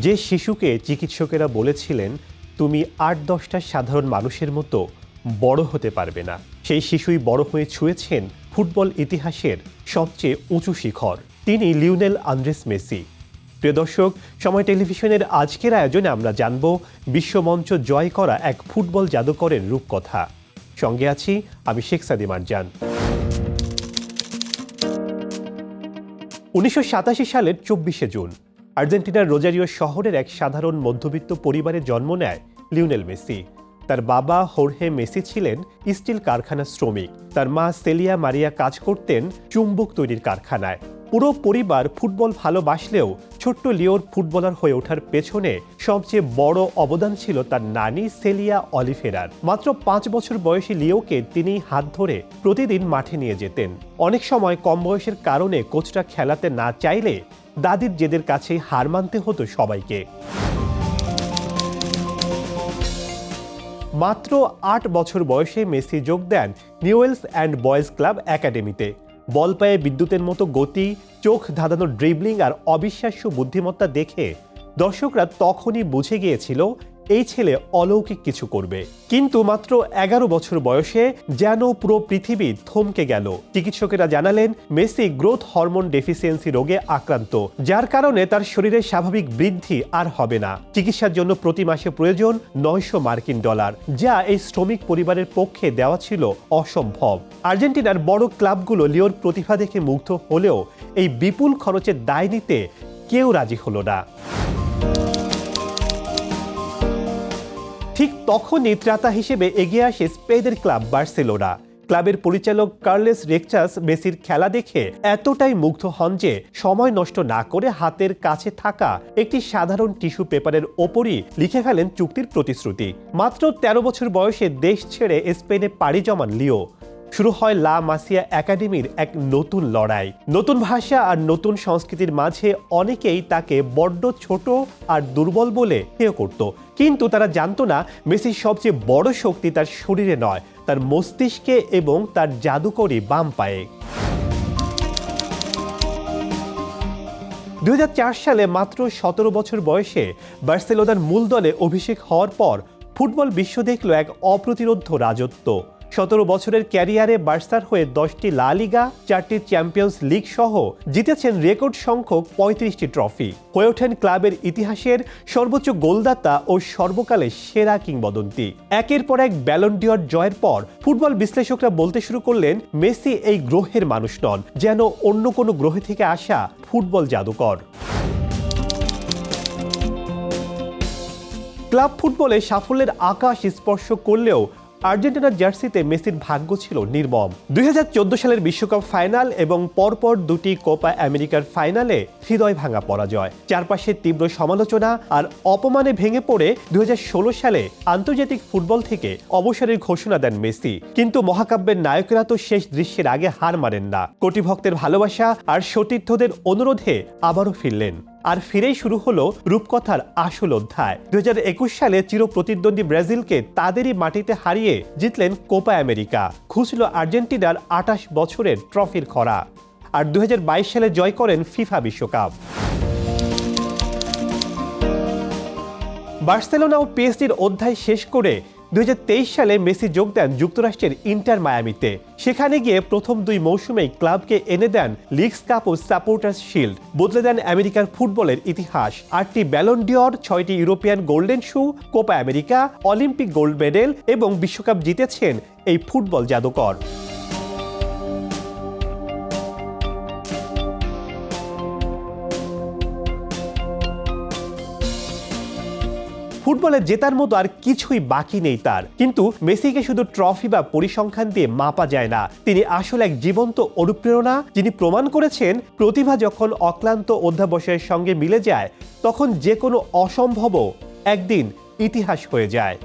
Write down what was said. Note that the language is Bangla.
যে শিশুকে চিকিৎসকেরা বলেছিলেন তুমি ৮-১০টা সাধারণ মানুষের মতো বড় হতে পারবে না, সেই শিশুই বড় হয়ে ছুঁয়েছেন ফুটবল ইতিহাসের সবচেয়ে উঁচু শিখর। তিনি লিওনেল আন্দ্রেস মেসি। প্রিয় দর্শক, সময় টেলিভিশনের আজকের আয়োজনে আমরা জানব বিশ্বমঞ্চ জয় করা এক ফুটবল জাদুকরের রূপকথা। সঙ্গে আছি আমি শেখ সাদি মারজান। ১৯৮৭ সালের ২৪শে জুন আর্জেন্টিনার রোজারিও শহরের এক সাধারণ মধ্যবিত্ত পরিবারে জন্ম নেয় লিওনেল মেসি। তার বাবা হোর্হে মেসি ছিলেন স্টিল কারখানার শ্রমিক। তার মা সেলিয়া মারিয়া কাজ করতেন চুম্বক তৈরির কারখানায়। পুরো পরিবার ফুটবল ভালোবাসলেও ছোট্ট লিওর ফুটবলার হয়ে ওঠার পেছনে সবচেয়ে বড় অবদান ছিল তার নানি সেলিয়া অলিভেরার। মাত্র ৫ বছর বয়সী লিওকে তিনি হাত ধরে প্রতিদিন মাঠে নিয়ে যেতেন। অনেক সময় কম বয়সের কারণে কোচরা খেলাতে না চাইলে দাদির জেদের কাছে হার মানতে হতো সবাইকে। মাত্র ৮ বছর বয়সে মেসি যোগ দেন নিউয়েলস অ্যান্ড বয়েজ ক্লাব একাডেমিতে। বল পায়ে বিদ্যুতের মতো গতি, চোখ ধাঁধানো ড্রিবলিং আর অবিশ্বাস্য বুদ্ধিমত্তা দেখে দর্শকরা তখনই বুঝে গিয়েছিল এই ছেলে অলৌকিক কিছু করবে। কিন্তু মাত্র ১১ বছর বয়সে যেন পুরো পৃথিবী থমকে গেল। চিকিৎসকেরা জানালেন মেসি গ্রোথ হরমোন ডেফিসিয়েন্সি রোগে আক্রান্ত, যার কারণে তার শরীরের স্বাভাবিক বৃদ্ধি আর হবে না। চিকিৎসার জন্য প্রতি মাসে প্রয়োজন $৯০০, যা এই শ্রমিক পরিবারের পক্ষে দেওয়া ছিল অসম্ভব। আর্জেন্টিনার বড় ক্লাবগুলো লিওর প্রতিভা দেখে মুগ্ধ হলেও এই বিপুল খরচের দায় নিতে কেউ রাজি হলো না। ঠিক তখনই ত্রাতা হিসেবে এগিয়ে আসে স্পেনের ক্লাব বার্সেলোনা। ক্লাবের পরিচালক কার্লেস রেকচাস মেসির খেলা দেখে এতটাই মুগ্ধ হন যে সময় নষ্ট না করে হাতের কাছে থাকা একটি সাধারণ টিস্যু পেপারের ওপরই লিখে ফেলেন চুক্তির প্রতিশ্রুতি। মাত্র ১৩ বছর বয়সে দেশ ছেড়ে স্পেনে পাড়ি জমান লিও। শুরু হয় লা মাসিয়া একাডেমির এক নতুন লড়াই। নতুন ভাষা আর নতুন সংস্কৃতির মাঝে অনেকেই তাকে বড্ড ছোট আর দুর্বল বলে হেয় করত, কিন্তু তারা জানতো না মেসির সবচেয়ে বড় শক্তি তার শরীরে নয়, তার মস্তিষ্কে এবং তার জাদুকরী বাম পায়ে। ২০০৪ সালে মাত্র ১৭ বছর বয়সে বার্সেলোনার মূল দলে অভিষেক হওয়ার পর ফুটবল বিশ্ব দেখল এক অপ্রতিরোধ রাজত্ব। ১৭ বছরের ক্যারিয়ারে বার্সার হয়ে ১০টি লা লিগা, ৪টি চ্যাম্পিয়ন্স লিগ সহ জিতেছেন রেকর্ড সংখ্যক ৩৫টি ট্রফি। হয়ে ওঠেন ক্লাবের ইতিহাসের সর্বোচ্চ গোলদাতা ও সর্বকালের সেরা কিংবদন্তি। একের পর এক ব্যালন ডি'অর জয়ের পর ফুটবল বিশ্লেষকরা বলতে শুরু করলেন মেসি এই গ্রহের মানুষ নন, যেন অন্য কোনো গ্রহ থেকে আসা ফুটবল জাদুকর। ক্লাব ফুটবলে সাফল্যের আকাশ স্পর্শ করলেও আর্জেন্টিনার জার্সিতে মেসির ভাগ্য ছিল নির্মম। ২০১৪ সালের বিশ্বকাপ ফাইনাল এবং পরপর দুটি কোপা আমেরিকার ফাইনালে হৃদয় ভাঙা পরাজয়, চারপাশে তীব্র সমালোচনা আর অপমানে ভেঙে পড়ে ২০১৬ সালে আন্তর্জাতিক ফুটবল থেকে অবসরের ঘোষণা দেন মেসি। কিন্তু মহাকাব্যের নায়কেরা তো শেষ দৃশ্যের আগে হার মানেন না। কোটি ভক্তের ভালোবাসা আর সতীর্থদের অনুরোধে আবারও ফিরলেন। আর ফিরেই শুরু হলো রূপকথার আসল অধ্যায়। ২০২১ সালে চিরপ্রতিদ্বন্দ্বী ব্রাজিলকে তাদেরই মাটিতে হারিয়ে জিতলেন কোপা আমেরিকা। খুঁজল আর্জেন্টিনার ২৮ বছরের ট্রফির খরা। আর ২০২২ সালে জয় করেন ফিফা বিশ্বকাপ। বার্সেলোনা ও পিএসজির অধ্যায় শেষ করে ২০২৩ সালে মেসি যোগ দেন যুক্তরাষ্ট্রের ইন্টার মায়ামিতে। সেখানে গিয়ে প্রথম ২ মৌসুমেই ক্লাবকে এনে দেন লিগস কাপ ও সাপোর্টার্স শিল্ড, বদলে দেন আমেরিকার ফুটবলের ইতিহাস। ৮টি ব্যালন ডি'অর, ৬টি European golden shoe, Copa America, Olympic gold medal এবং বিশ্বকাপ জিতেছেন এই ফুটবল জাদুকর। ফুটবলে জেতার মতো আর কিছুই বাকি নেই তার, কিন্তু মেসিকে শুধু ট্রফি বা পরিসংখ্যান দিয়ে মাপা যায় না। তিনি আসলে এক জীবন্ত অনুপ্রেরণা, যিনি প্রমাণ করেছেন প্রতিভা যখন অক্লান্ত অধ্যাবসায়ের সঙ্গে মিলে যায় তখন যে কোনো অসম্ভবও একদিন ইতিহাস হয়ে যায়।